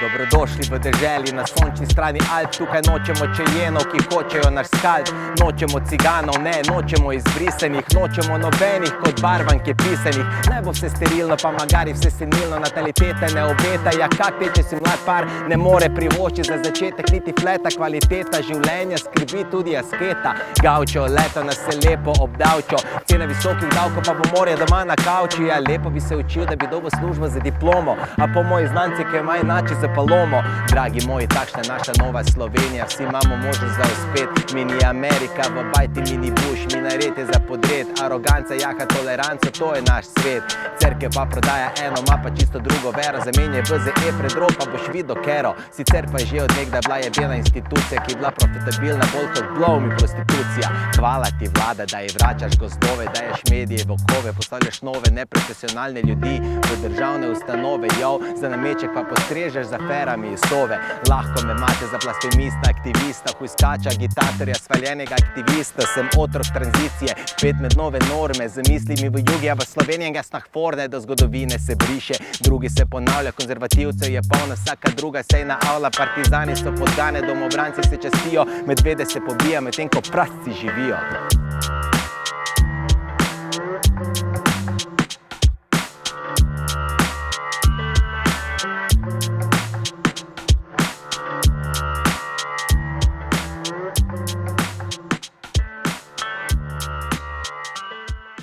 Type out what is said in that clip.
Dobrodošli v deželi na sončni strani Alp. Tukaj nočemo čejenov, ki hočejo naš skalp. Nočemo ciganov, ne, nočemo izbrisenih. Nočemo nobenih kot barvanke pisanih. Ne bo vse sterilno, pa magari vse senilno. Natalitete ne obeta, ja kak te, če si mlad par, ne more privoščiti za začetek niti fleta. Kvaliteta življenja skrbi tudi asketa. Gavčo, leto nas se lepo obdavčo. Cene visokih davkov pa bo morje doma na kavči. Ja, lepo bi se učil, da bi dobil službo za diplomo. A po moji znanci, ki ima inače za palomo. Dragi moji, takšna je naša nova Slovenija. Vsi imamo možnost za uspet. Mini Amerika, v bajti mini Bush. Minarete za podred, aroganca, jaha toleranca, to je naš svet. Cerkev pa prodaja eno, ima pa čisto drugo vero. Zamenjaj BZE pred rop, pa boš videl kero. Sicer pa je že od nekdaj bila jebena institucija, ki je bila profitabilna bolj kot blov mi prostitucija. Hvala ti vlada, da ji vračaš gozdove, daješ medije v okove, postavljaš nove neprofesionalne ljudi v državne ustanove. Jo, za nameček pa postrežeš z aferami iz Sove. Lahko me imate za blasfemista, aktivista, hujskača, agitatorja, svaljenega aktivista. Sem otrok tranzicije, spet med nove norme, z mislimi v jugi, a v Sloveniji gasnah forne, do zgodovine se briše. Drugi se ponavlja, konzervativcev je polna vsaka druga sejna avla, partizani so podgane, domobranci se častijo, medvede se pobija, medtem ko prasci živijo.